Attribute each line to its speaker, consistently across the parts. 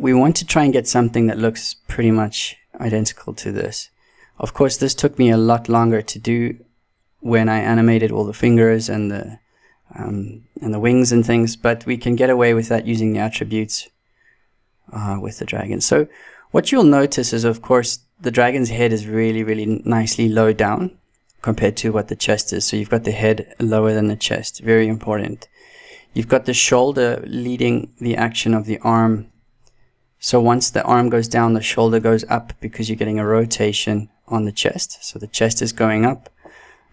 Speaker 1: we want to try and get something that looks pretty much identical to this. Of course, this took me a lot longer to do when I animated all the fingers and the wings and things, but we can get away with that using the attributes with the dragon. So what you'll notice is, of course, the dragon's head is really, really nicely low down compared to what the chest is. So you've got the head lower than the chest, very important. You've got the shoulder leading the action of the arm. So once the arm goes down, the shoulder goes up because you're getting a rotation on the chest. So the chest is going up.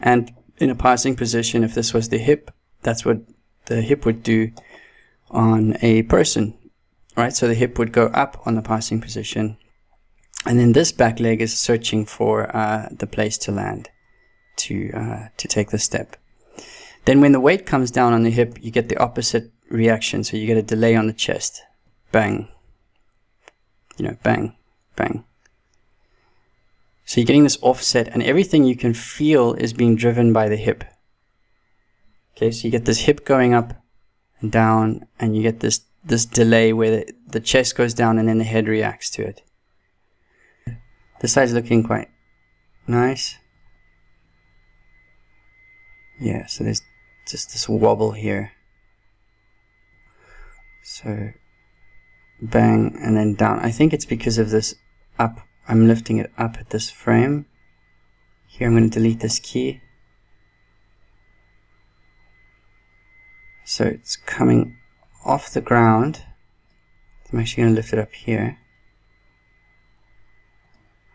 Speaker 1: And in a passing position, if this was the hip, that's what the hip would do on a person, right? So the hip would go up on the passing position. And then this back leg is searching for the place to land, to take the step. Then when the weight comes down on the hip, you get the opposite reaction. So you get a delay on the chest. Bang. You know, bang, bang. So you're getting this offset, and everything you can feel is being driven by the hip. Okay, so you get this hip going up and down, and you get this delay where the chest goes down and then the head reacts to it. This side's looking quite nice. Yeah, so there's just this wobble here. So bang, and then down. I think it's because of this up. I'm lifting it up at this frame. Here I'm going to delete this key. So it's coming off the ground. I'm actually going to lift it up here.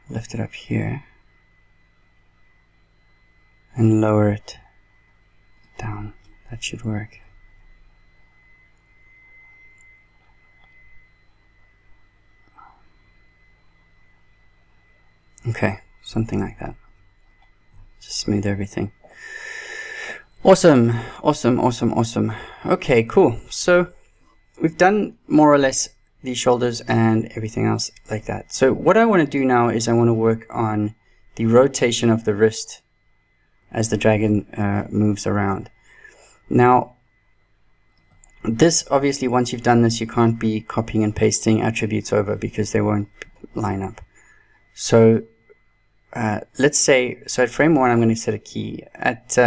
Speaker 1: Lift it up here. And lower it down. That should work. Okay, something like that. Just smooth everything. Awesome, awesome, awesome, awesome. Okay, cool. So we've done more or less the shoulders and everything else like that. So what I want to do now is I want to work on the rotation of the wrist as the dragon moves around. Now, this obviously, once you've done this, you can't be copying and pasting attributes over because they won't line up. So let's say, so at frame 1, I'm going to set a key. At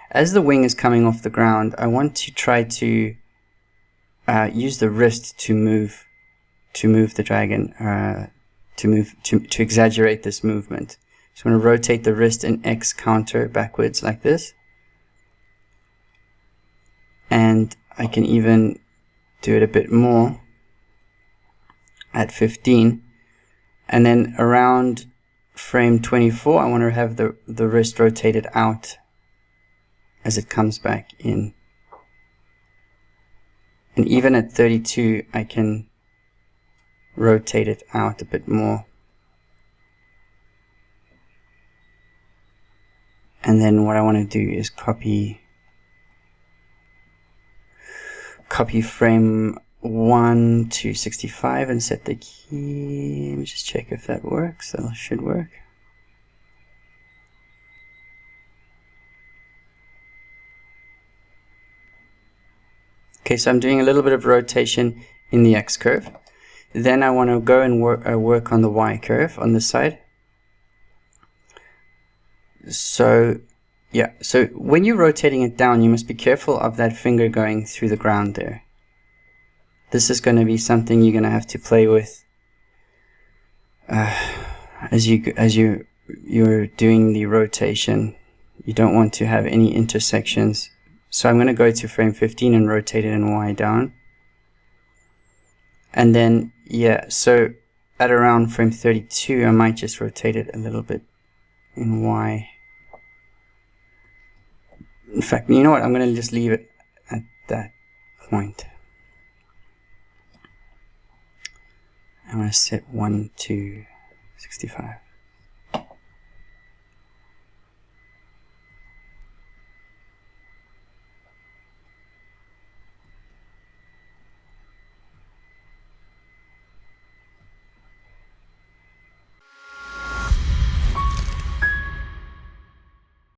Speaker 1: as the wing is coming off the ground, I want to try to use the wrist to move the dragon, to exaggerate this movement. So I'm going to rotate the wrist in X counter backwards like this, and I can even do it a bit more at 15. And then around frame 24, I want to have the wrist rotated out as it comes back in. And even at 32, I can rotate it out a bit more. And then what I want to do is copy frame 1 to 65 and set the key. Let me just check if that works. That should work. Okay, so I'm doing a little bit of rotation in the X curve. Then I want to go and work on the Y curve on this side. So yeah, so when you're rotating it down, you must be careful of that finger going through the ground there. This is going to be something you're going to have to play with as you're doing the rotation. You don't want to have any intersections. So I'm going to go to frame 15 and rotate it in Y down. And then, yeah, so at around frame 32, I might just rotate it a little bit in Y. In fact, you know what? I'm going to just leave it at that point. I'm going to set 1 to 65.